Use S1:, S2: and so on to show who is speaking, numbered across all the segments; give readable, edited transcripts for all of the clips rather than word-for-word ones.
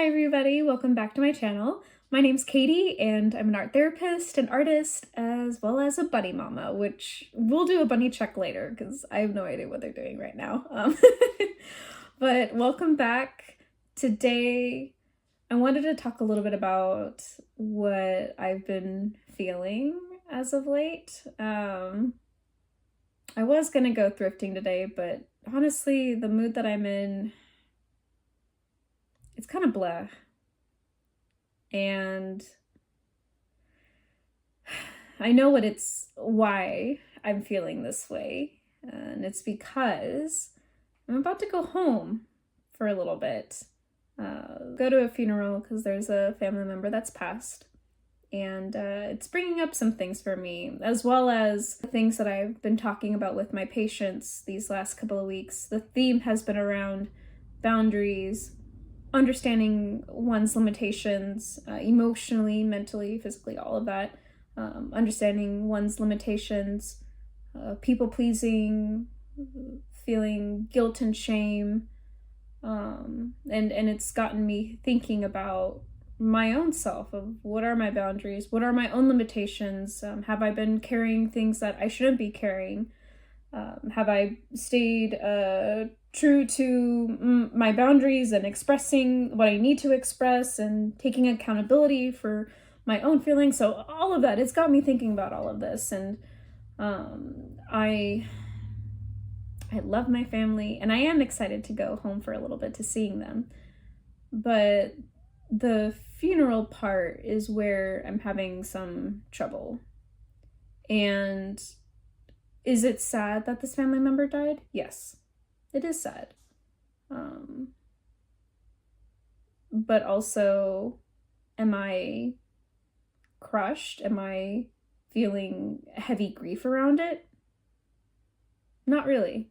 S1: everybody, welcome back to my channel. My name's Katie and I'm an art therapist, an artist, as well as a bunny mama, which we'll do a bunny check later because I have no idea what they're doing right now. But welcome back. Today I wanted to talk a little bit about what I've been feeling as of late. I was gonna go thrifting today, but honestly, the mood that I'm in, it's kind of blah. And I know why I'm feeling this way. And it's because I'm about to go home for a little bit. Go to a funeral because there's a family member that's passed. And it's bringing up some things for me, as well as the things that I've been talking about with my patients these last couple of weeks. The theme has been around boundaries, understanding one's limitations, emotionally, mentally, physically, all of that. Understanding one's limitations, people-pleasing, feeling guilt and shame. And it's gotten me thinking about my own self, of what are my boundaries, what are my own limitations, have I been carrying things that I shouldn't be carrying, have I stayed true to my boundaries and expressing what I need to express and taking accountability for my own feelings. So all of that, it's got me thinking about all of this. And I love my family and I am excited to go home for a little bit to seeing them. But the funeral part is where I'm having some trouble. And is it sad that this family member died? Yes, it is sad. But also, am I crushed? Am I feeling heavy grief around it? Not really.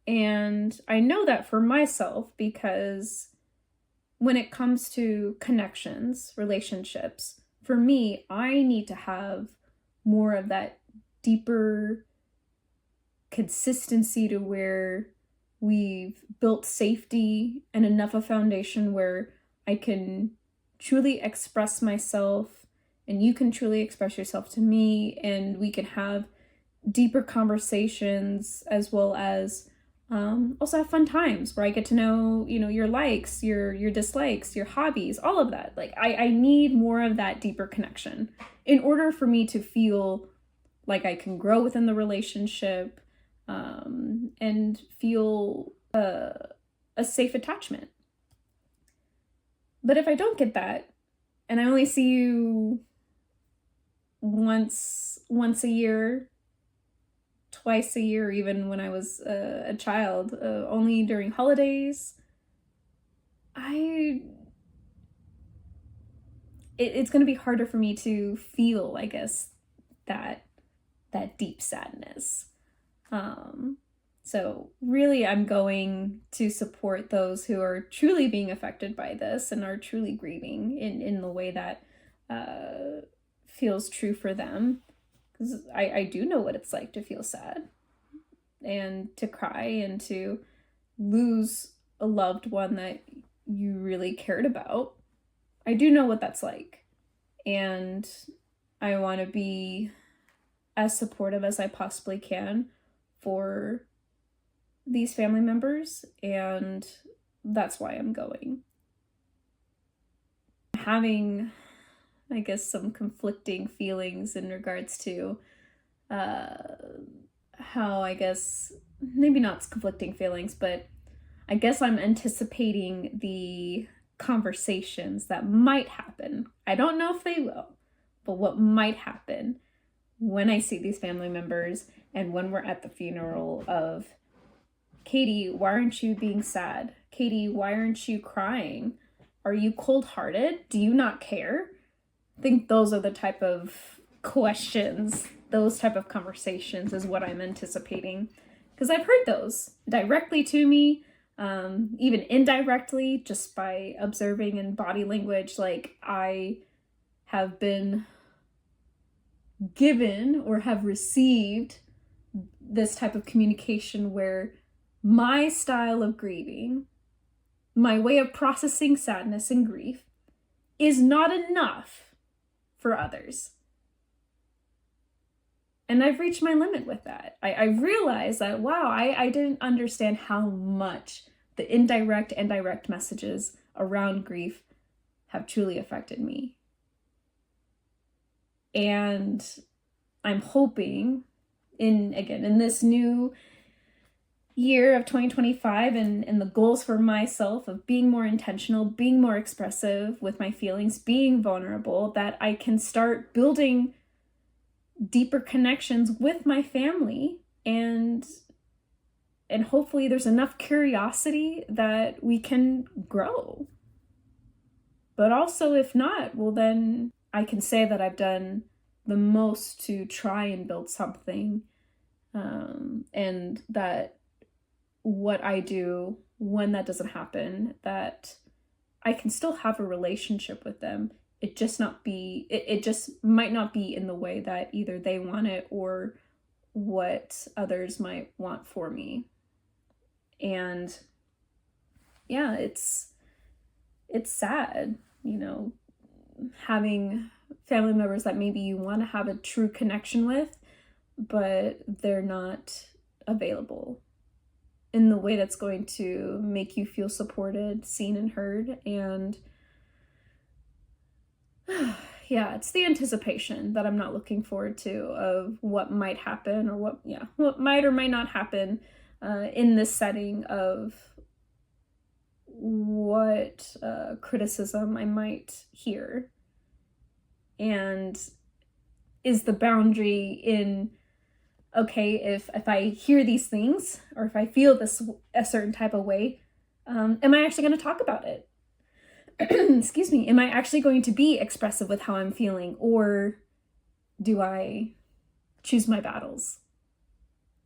S1: And I know that for myself because when it comes to connections, relationships, for me, I need to have more of that deeper consistency to where we've built safety and enough of foundation where I can truly express myself and you can truly express yourself to me, and we can have deeper conversations, as well as also have fun times where I get to know, your likes, your dislikes, your hobbies, all of that. Like I need more of that deeper connection in order for me to feel like I can grow within the relationship, and feel a safe attachment. But if I don't get that, and I only see you once a year, twice a year, even when I was a child, only during holidays, it's going to be harder for me to feel, I guess, that deep sadness. So really I'm going to support those who are truly being affected by this and are truly grieving in the way that feels true for them. Because I do know what it's like to feel sad and to cry and to lose a loved one that you really cared about. I do know what that's like. And I want to be as supportive as I possibly can for these family members, and that's why I'm going. Having, I guess, some conflicting feelings in regards to how, I guess, maybe not conflicting feelings, but I guess I'm anticipating the conversations that might happen. I don't know if they will, but what might happen when I see these family members and when we're at the funeral of, Katie, why aren't you being sad? Katie, why aren't you crying? Are you cold-hearted? Do you not care? I think those are the type of questions, those type of conversations is what I'm anticipating. Because I've heard those directly to me, even indirectly, just by observing in body language. Like, I have been given or have received this type of communication where my style of grieving my way of processing sadness and grief is not enough for others. And I've reached my limit with that. I realized that, wow, I didn't understand how much the indirect and direct messages around grief have truly affected me. And I'm hoping in this new year of 2025 and the goals for myself of being more intentional, being more expressive with my feelings, being vulnerable, that I can start building deeper connections with my family, and hopefully there's enough curiosity that we can grow. But also, if not, well, then I can say that I've done the most to try and build something, and that what I do when that doesn't happen, that I can still have a relationship with them. It just might not be in the way that either they want it or what others might want for me. And yeah, it's sad, having family members that maybe you want to have a true connection with, but they're not available in the way that's going to make you feel supported, seen, and heard. And yeah, it's the anticipation that I'm not looking forward to of what might happen, or what might or might not happen in this setting, of what criticism I might hear. And is the boundary in, okay, if I hear these things, or if I feel a certain type of way, am I actually going to talk about it? Excuse me, am I actually going to be expressive with how I'm feeling, or do I choose my battles?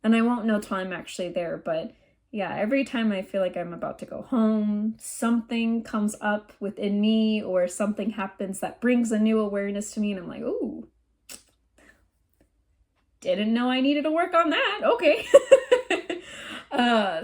S1: And I won't know till I'm actually there, but yeah, every time I feel like I'm about to go home, something comes up within me, or something happens that brings a new awareness to me, and I'm like, ooh, didn't know I needed to work on that. Okay.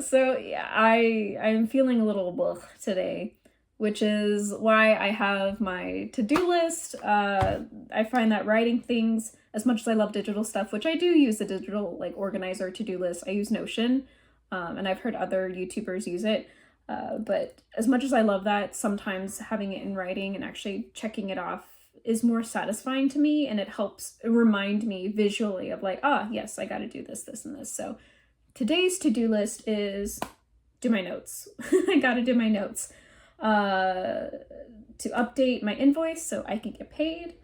S1: So yeah, I'm feeling a little blah today, which is why I have my to-do list. I find that writing things, as much as I love digital stuff, which I do use the digital organizer to-do list, I use Notion, and I've heard other YouTubers use it. But as much as I love that, sometimes having it in writing and actually checking it off is more satisfying to me, and it helps remind me visually of yes, I got to do this, this, and this. So today's to-do list is do my notes. I got to do my notes. To update my invoice so I can get paid,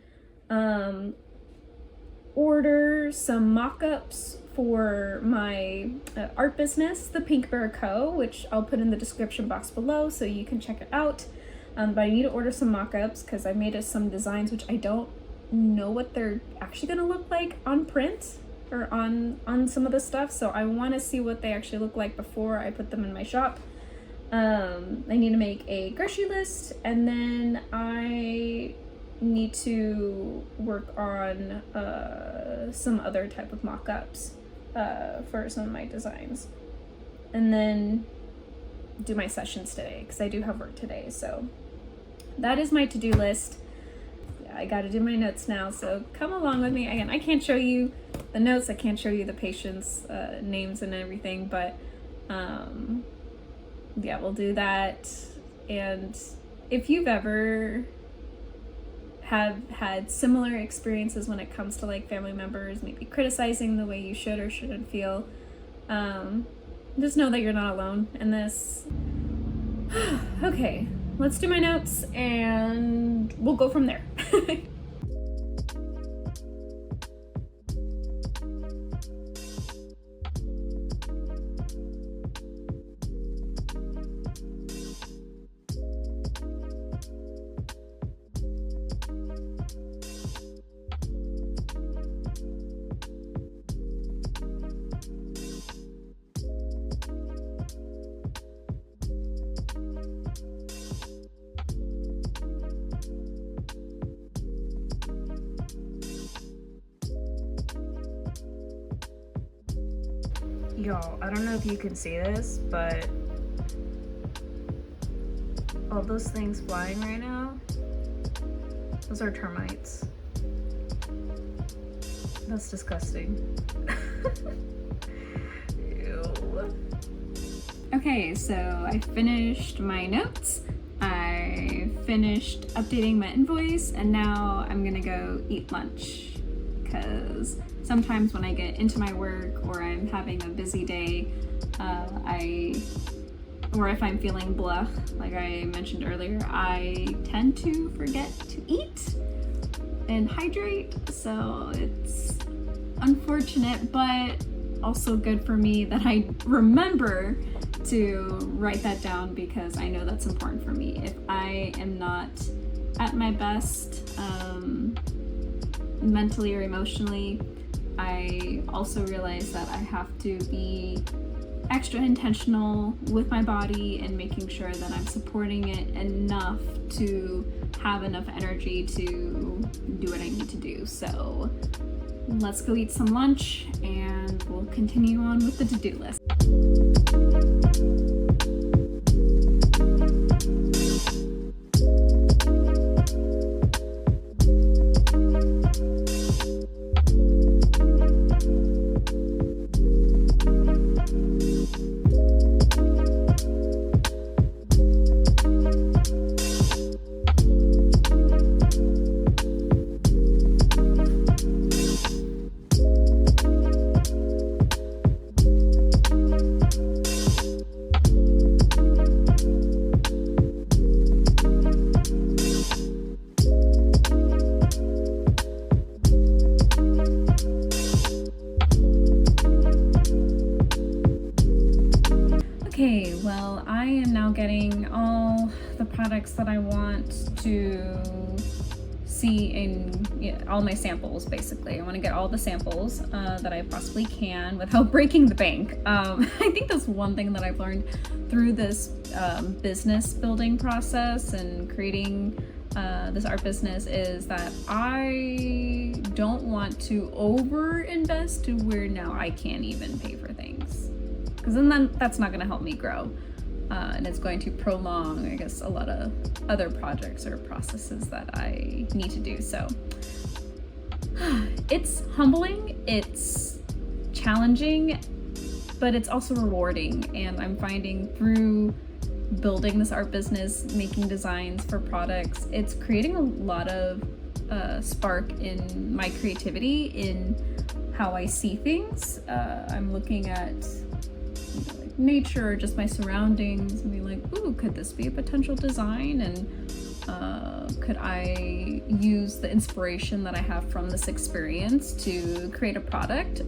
S1: order some mock-ups for my art business, the Pink Bear Co., which I'll put in the description box below so you can check it out. But I need to order some mock-ups because I made some designs which I don't know what they're actually going to look like on print or on some of the stuff, so I want to see what they actually look like before I put them in my shop. I need to make a grocery list, and then I need to work on some other type of mock-ups for some of my designs, and then do my sessions today because I do have work today. So that is my to-do list. Yeah, I got to do my notes now, so come along with me. Again, I can't show you the notes, I can't show you the patients' names and everything, but yeah, we'll do that. And if you've ever have had similar experiences when it comes to family members maybe criticizing the way you should or shouldn't feel, just know that you're not alone in this. Okay, let's do my notes and we'll go from there. Y'all, I don't know if you can see this, but All those things flying right now, those are termites. That's disgusting. Ew. Okay, so I finished my notes. I finished updating my invoice, and now I'm gonna go eat lunch. Because sometimes when I get into my work or I'm having a busy day, or if I'm feeling blah, like I mentioned earlier, I tend to forget to eat and hydrate. So it's unfortunate, but also good for me that I remember to write that down, because I know that's important for me. If I am not at my best, mentally or emotionally, I also realize that I have to be extra intentional with my body and making sure that I'm supporting it enough to have enough energy to do what I need to do. So let's go eat some lunch and we'll continue on with the to-do list. Okay, well, I am now getting all the products that I want to see in all my samples, basically. I want to get all the samples that I possibly can without breaking the bank. I think that's one thing that I've learned through this business building process and creating this art business, is that I don't want to over invest to where now I can't even pay for things. Because then that's not going to help me grow, and it's going to prolong, I guess, a lot of other projects or processes that I need to do. So it's humbling, it's challenging, but it's also rewarding. And I'm finding through building this art business, making designs for products, it's creating a lot of spark in my creativity, in how I see things. I'm looking at nature, just my surroundings, and be like, ooh, could this be a potential design? And could I use the inspiration that I have from this experience to create a product?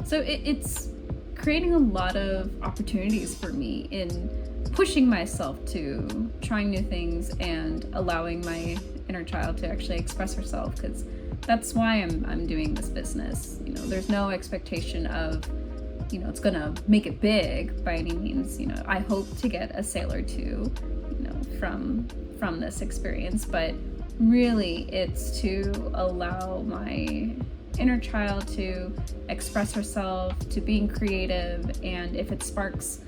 S1: So it's creating a lot of opportunities for me in pushing myself to trying new things and allowing my inner child to actually express herself, because that's why I'm doing this business. There's no expectation of it's gonna make it big by any means. I hope to get a sale or two, from this experience, but really it's to allow my inner child to express herself, to being creative, and if it sparks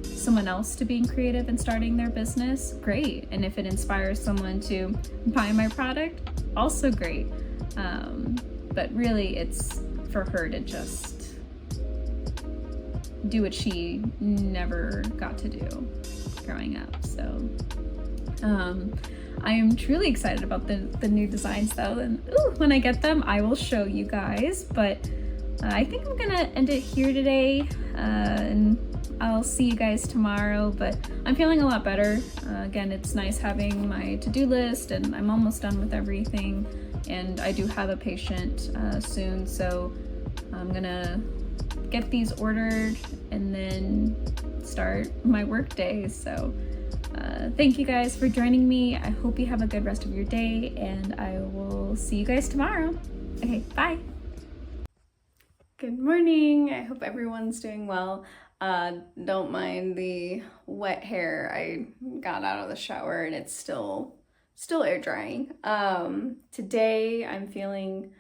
S1: someone else to being creative and starting their business, great. And if it inspires someone to buy my product, also great. But really it's for her to just do what she never got to do growing up. So I am truly excited about the new designs though, and when I get them I will show you guys. But I think I'm gonna end it here today, and I'll see you guys tomorrow. But I'm feeling a lot better. Again, it's nice having my to-do list, and I'm almost done with everything, and I do have a patient soon, so I'm gonna get these ordered and then start my work day. So thank you guys for joining me. I hope you have a good rest of your day, and I will see you guys tomorrow. Okay, bye. Good morning. I hope everyone's doing well. Don't mind the wet hair. I got out of the shower and it's still air drying. Today I'm feeling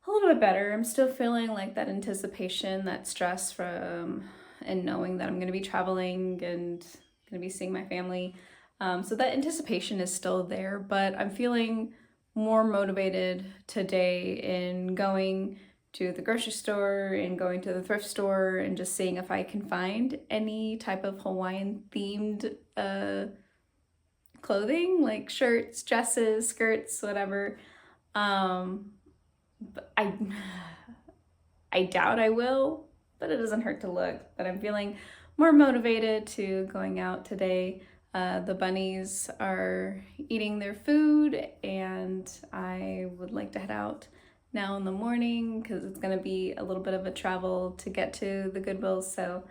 S1: a little bit better. I'm still feeling like that anticipation, that stress from and knowing that I'm going to be traveling and
S2: gonna be seeing my family. So that anticipation is still there, but I'm feeling more motivated today in going to the grocery store and going to the thrift store and just seeing if I can find any type of Hawaiian themed clothing, like shirts, dresses, skirts, whatever. But I doubt I will, but it doesn't hurt to look. But I'm feeling more motivated to going out today. The bunnies are eating their food, and I would like to head out now in the morning because it's going to be a little bit of a travel to get to the Goodwill. So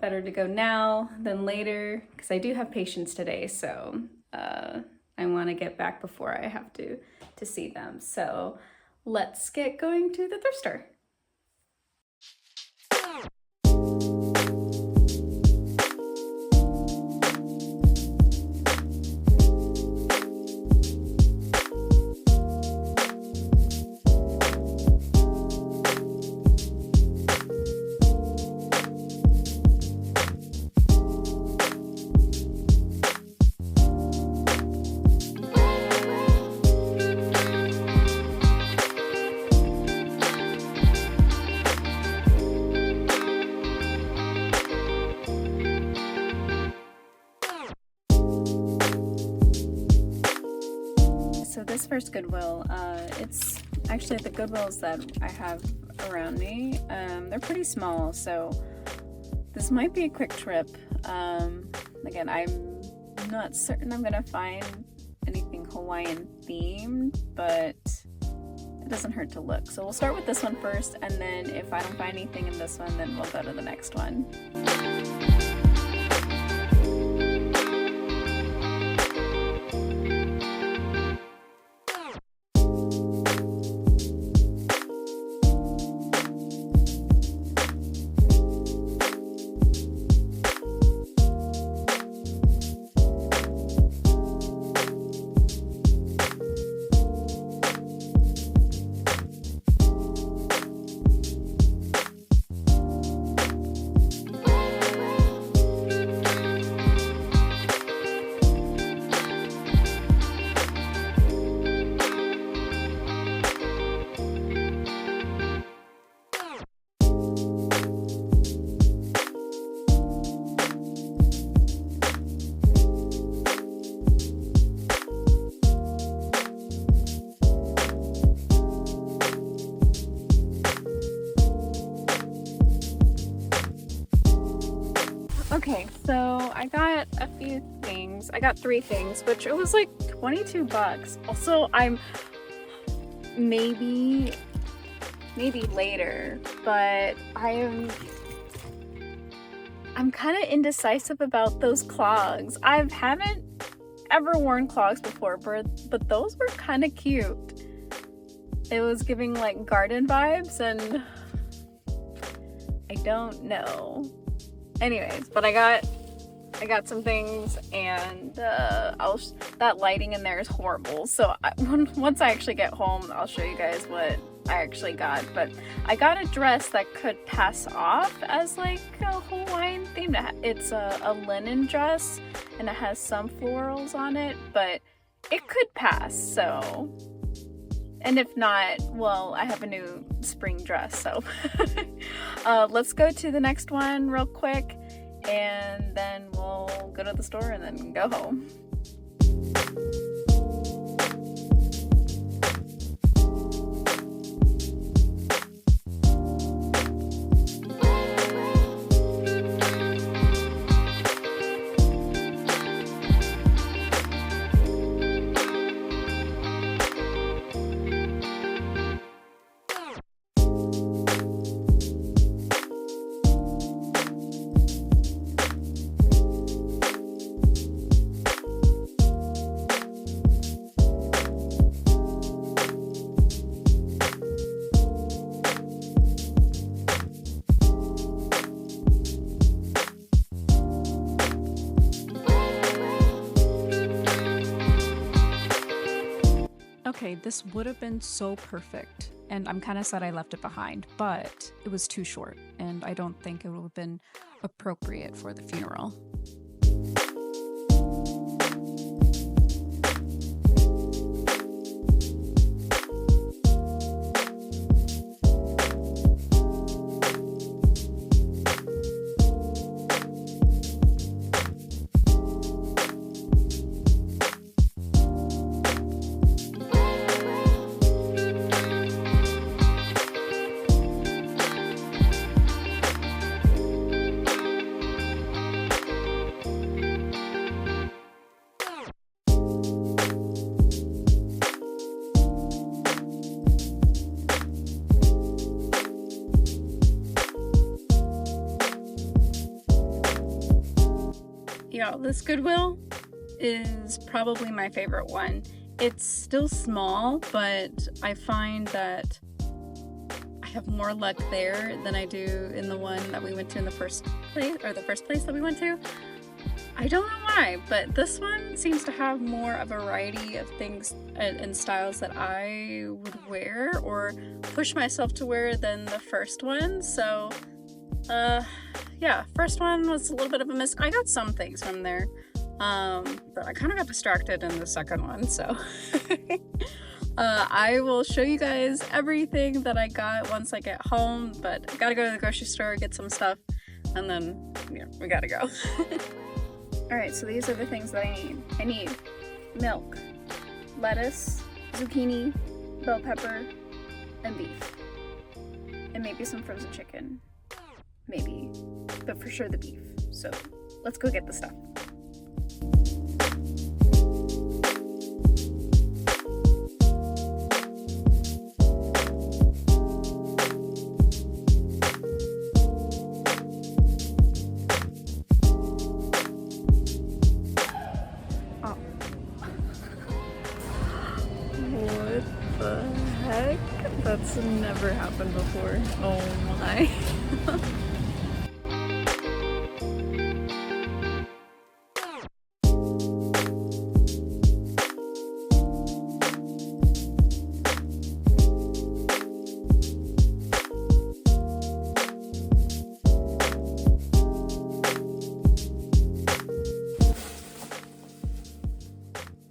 S2: better to go now than later because I do have patients today. So I want to get back before I have to see them. So let's get going to the thrift store. So this first Goodwill, it's actually the Goodwills that I have around me. They're pretty small, so this might be a quick trip. Again, I'm not certain I'm gonna find anything Hawaiian themed, but it doesn't hurt to look. So we'll start with this one first, and then if I don't find anything in this one, then we'll go to the next one. Okay, so I got a few things. I got 3 things, which it was like 22 bucks. Also, I'm maybe later, but I'm kind of indecisive about those clogs. I haven't ever worn clogs before, but those were kind of cute. It was giving like garden vibes, and I don't know. Anyways, but I got some things, and that lighting in there is horrible. So once I actually get home, I'll show you guys what I actually got. But I got a dress that could pass off as like a Hawaiian theme. It's a linen dress, and it has some florals on it, but it could pass. So, and if not, well, I have a new spring dress. So let's go to the next one real quick, and then we'll go to the store and then go home.
S3: Okay, this would have been so perfect, and I'm kind of sad I left it behind, but it was too short, and I don't think it would have been appropriate for the funeral.
S2: out. This Goodwill is probably my favorite one. It's still small, but I find that I have more luck there than I do in the one that we went to in the first place, or the first place that we went to. I don't know why, but this one seems to have more of a variety of things and styles that I would wear or push myself to wear than the first one. So, yeah, first one was a little bit of a miss. I got some things from there, but I kind of got distracted in the second one, so I will show you guys everything that I got once I get home, but I gotta go to the grocery store, get some stuff, and then, yeah, we gotta go. Alright, so these are the things that I need. I need milk, lettuce, zucchini, bell pepper, and beef. And maybe some frozen chicken. Maybe. But for sure the beef. So let's go get the stuff.
S3: That's never happened before. Oh my.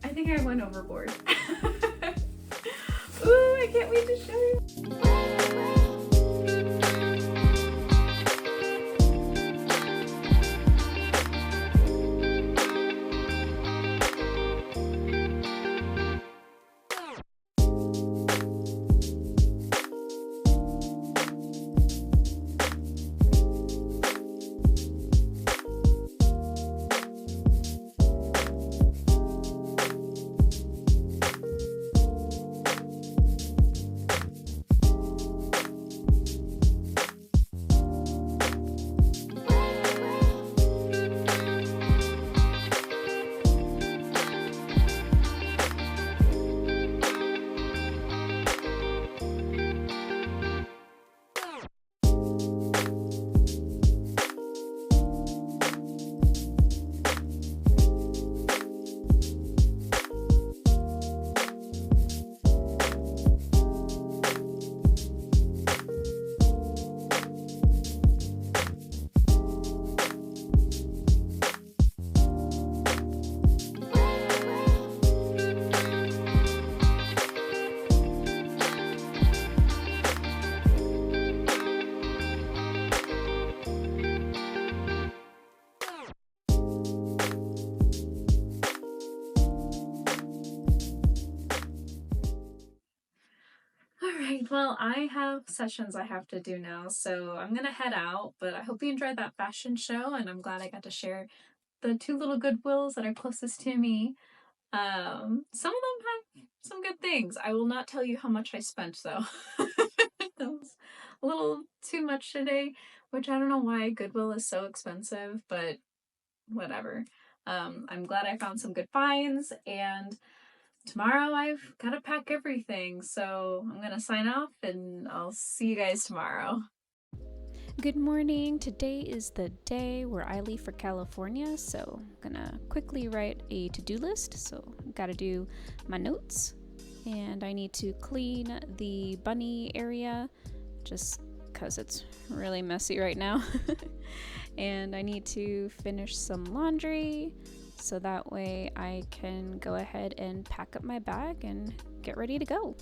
S1: I think I went overboard. Ooh, I can't wait to show you. Alright, well, I have sessions I have to do now, so I'm gonna head out, but I hope you enjoyed that fashion show, and I'm glad I got to share the two little Goodwills that are closest to me. Some of them have some good things. I will not tell you how much I spent, though. That was a little too much today, which I don't know why Goodwill is so expensive, but whatever. I'm glad I found some good finds, and tomorrow I've got to pack everything, so I'm gonna sign off and I'll see you guys tomorrow.
S3: Good morning. Today is the day where I leave for California, so I'm gonna quickly write a to-do list. So I've got to do my notes, and I need to clean the bunny area just because it's really messy right now. And I need to finish some laundry, so that way I can go ahead and pack up my bag and get ready to go.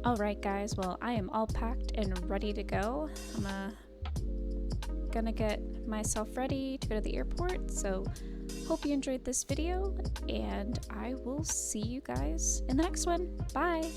S3: Alright guys, well I am all packed and ready to go. I'm gonna get myself ready to go to the airport, so hope you enjoyed this video, and I will see you guys in the next one. Bye!